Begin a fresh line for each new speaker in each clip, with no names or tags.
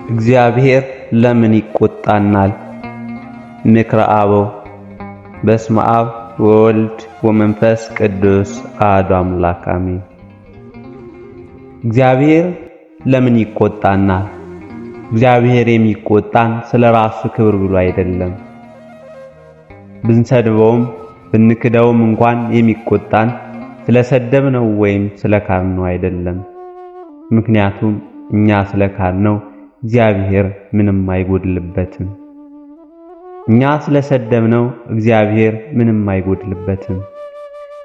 እግዚአብሔር ለምን ይቆጣናል? ምክረ አበው። በስመ አብ ወወልድ ወመንፈስ ቅዱስ አሐዱ አምላክ አሜን። እግዚአብሔር ለምን ይቆጣናል? እግዚአብሔር የሚቆጣን ስለ ራሱ ክብር ብሎ አይደለም። ብንሰድበውም ብንክደውም እንኳን የሚቆጣን ስለሰደብነው ወይም ስለካድነው አይደለም። ምክንያቱም እኛ ስለካድነው እግዚአብሔር ምንም አይጎድልበትም። እኛ ስለሰደብነው እግዚአብሔር ምንም አይጎድልበትም።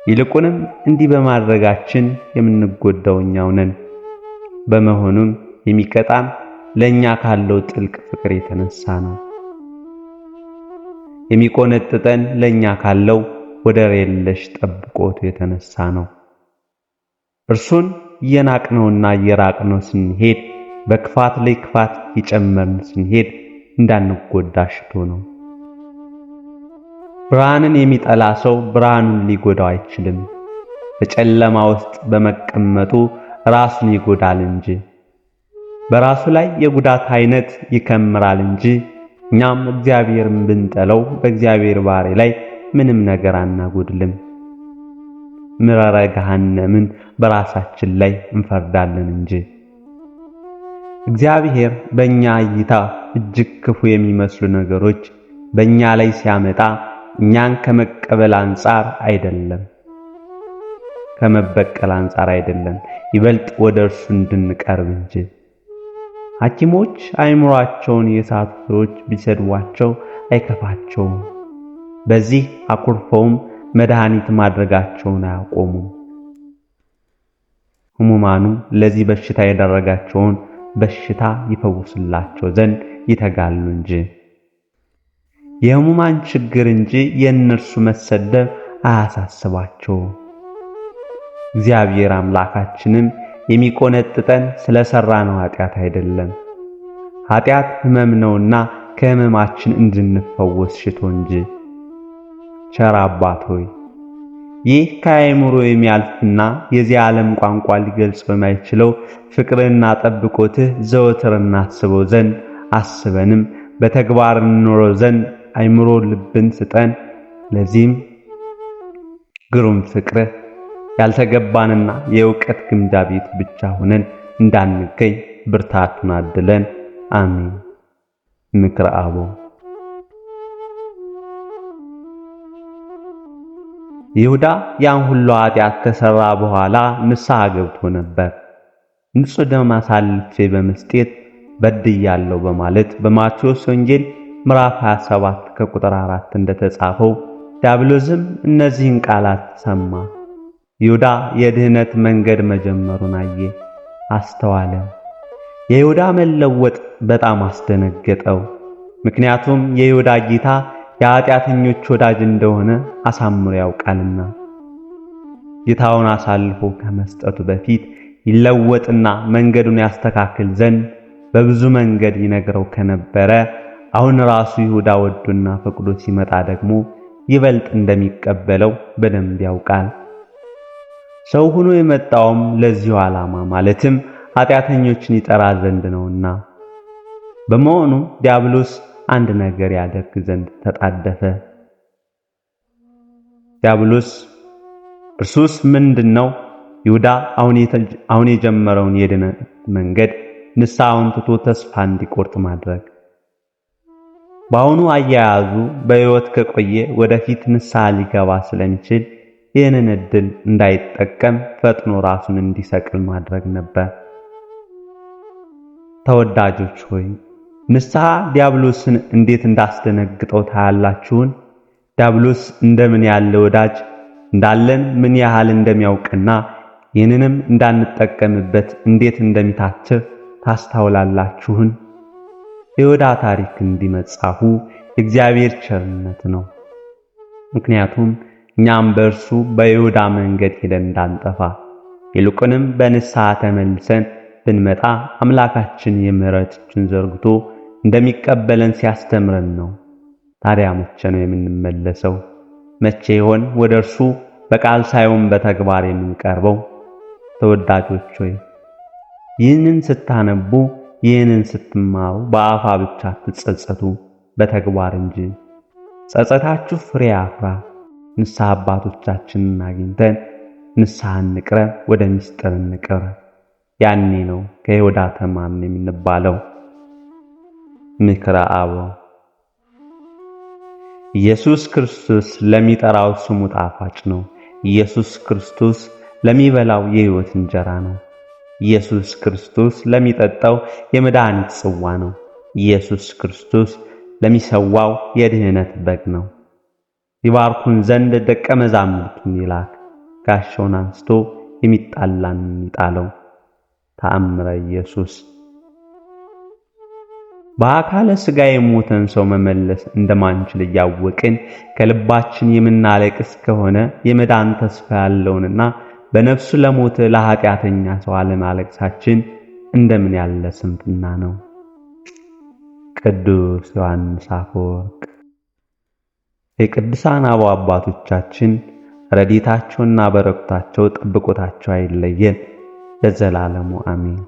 ይልቁንም እንዲህ በማድረጋችን የምንጎዳው እኛው ነን። በመሆኑም የሚቀጣን ለእኛ ካለው ጥልቅ ፍቅር የተነሳ ነው። የሚቆነጥጠን ለእኛ ካለው ወደር የለሽ ጠብቆቱ የተነሳ ነው። እርሱን እየናቅነውና እየራቅነው ስንሄድ በክፋት ላይ ክፋት እየጨመርን ስንሄድ እንዳንጎዳ ሽቶ ነው። ብርሃንን የሚጠላ ሰው ብርሃኑን ሊጎዳው አይችልም። በጨለማ ውስጥ በመቀመጡ ራሱን ይጎዳል እንጂ በራሱ ላይ የጉዳት አይነት ይከምራል እንጂ እኛም እግዚአብሔርን ብንጠለው በእግዚአብሔር ባሕርይ ላይ ምንም ነገር አናጎድልም። ምረረ ገሃነምን በራሳችን ላይ እንፈርዳለን እንጂ። እግዚአብሔር በእኛ እይታ እጅግ ክፉ የሚመስሉ ነገሮች በእኛ ላይ ሲያመጣ እኛን ከመቀበል አንጻር አይደለም፣ ከመበቀል አንጻር አይደለም፣ ይበልጥ ወደ እርሱ እንድንቀርብ እንጂ። ሐኪሞች አእምሮአቸውን የሳቱ ሰዎች ቢሰድቧቸው አይከፋቸውም። በዚህ አኩርፈውም መድኃኒት ማድረጋቸውን አያቆሙም። ሕሙማኑ ለዚህ በሽታ የዳረጋቸውን በሽታ ይፈውስላቸው ዘንድ ይተጋሉ እንጂ። የሕሙማን ችግር እንጂ የእነርሱ መሰደብ አያሳስባቸውም። እግዚአብሔር አምላካችንም የሚቆነጥጠን ስለሰራነው ኃጢአት አይደለም። ኃጢአት ሕመም ነውና ከሕመማችን እንድንፈወስ ሽቶ እንጂ። ቸር አባት ሆይ፣ ይህ ከአእምሮ የሚያልፍና የዚህ ዓለም ቋንቋ ሊገልጸው የማይችለው ፍቅርና ጠብቆትህ ዘወትር እናስበው ዘንድ አስበንም በተግባር እንኖረው ዘንድ አእምሮ ልብን ስጠን። ለዚህም ግሩም ፍቅርህ ያልተገባንና የእውቀት ግምጃ ቤት ብቻ ሆነን እንዳንገኝ ብርታቱን አድለን። አሜን። ምክረ አበው። ይሁዳ ያን ሁሉ ኃጢአት ከሰራ በኋላ ንስሐ ገብቶ ነበር። ንጹሕ ደም አሳልፌ በመስጠት በድያለሁ በማለት በማቴዎስ ወንጌል ምዕራፍ 27 ከቁጥር 4 እንደተጻፈው ዲያብሎስም እነዚህን ቃላት ሰማ። ይሁዳ የድህነት መንገድ መጀመሩን አየ፣ አስተዋለ። የይሁዳ መለወጥ በጣም አስደነገጠው። ምክንያቱም የይሁዳ ጌታ የኃጢአተኞች ወዳጅ እንደሆነ አሳምሮ ያውቃልና። ጌታውን አሳልፎ ከመስጠቱ በፊት ይለወጥና መንገዱን ያስተካክል ዘንድ በብዙ መንገድ ይነግረው ከነበረ አሁን ራሱ ይሁዳ ወዶና ፈቅዶ ሲመጣ ደግሞ ይበልጥ እንደሚቀበለው በደንብ ያውቃል። ሰው ሆኖ የመጣውም ለዚሁ ዓላማ ማለትም ኃጢአተኞችን ይጠራ ዘንድ ነውና። በመሆኑ ዲያብሎስ አንድ ነገር ያደርግ ዘንድ ተጣደፈ። ዲያብሎስ እርሱስ ምንድነው? ይሁዳ አሁን የጀመረውን የድነት መንገድ ንስሐውን ትቶ ተስፋ እንዲቆርጥ ማድረግ። በአሁኑ አያያዙ በሕይወት ከቆየ ወደፊት ንስሐ ሊገባ ስለሚችል ይህንን ዕድል እንዳይጠቀም ፈጥኖ ራሱን እንዲሰቅል ማድረግ ነበር። ተወዳጆች ሆይ፣ ንስሐ ዲያብሎስን እንዴት እንዳስደነግጠው ታያላችሁን? ዲያብሎስ እንደምን ያለ ወዳጅ እንዳለን ምን ያህል እንደሚያውቅና ይህንንም እንዳንጠቀምበት እንዴት እንደሚታትር ታስተውላላችሁን? የይሁዳ ታሪክ እንዲመጻፉ የእግዚአብሔር ቸርነት ነው። ምክንያቱም እኛም በእርሱ በይሁዳ መንገድ ሄደን እንዳንጠፋ ይልቁንም በንስሐ ተመልሰን ብንመጣ አምላካችን የምሕረት እጁን ዘርግቶ እንደሚቀበለን ሲያስተምረን ነው። ታዲያ መቼ ነው የምንመለሰው? መቼ ይሆን ወደ እርሱ በቃል ሳይሆን በተግባር የምንቀርበው? ተወዳጆች ሆይ፣ ይህንን ስታነቡ ይህንን ስትማሩ በአፋ ብቻ አትጸጸቱ፣ በተግባር እንጂ። ጸጸታችሁ ፍሬ ያፍራ። ንስሐ አባቶቻችንን አግኝተን ንስሐ እንቅረብ፣ ወደ ምስጢር እንቅረብ። ያኔ ነው ከይሁዳ ተማርን የምንባለው። ምክረ አበው። ኢየሱስ ክርስቶስ ለሚጠራው ስሙ ጣፋጭ ነው። ኢየሱስ ክርስቶስ ለሚበላው የሕይወት እንጀራ ነው። ኢየሱስ ክርስቶስ ለሚጠጣው የመድኃኒት ጽዋ ነው። ኢየሱስ ክርስቶስ ለሚሰዋው የድህነት በግ ነው። ይባርኩን ዘንድ ደቀ መዛሙርቱን ይላክ። ጋሻውን አንስቶ የሚጣላን ይጣለው። ተአምረ ኢየሱስ። በአካለ ሥጋ የሞተን ሰው መመለስ እንደማንችል እያወቅን ከልባችን የምናለቅስ ከሆነ የመዳን ተስፋ ያለውንና በነፍሱ ለሞተ ለኃጢአተኛ ሰው አለማለቅሳችን እንደምን ያለ ስንፍና ነው! ቅዱስ ዮሐንስ አፈወርቅ። የቅዱሳን አበው አባቶቻችን ረድኤታቸውና በረከታቸው ጥብቆታቸው አይለየን ለዘላለሙ አሜን።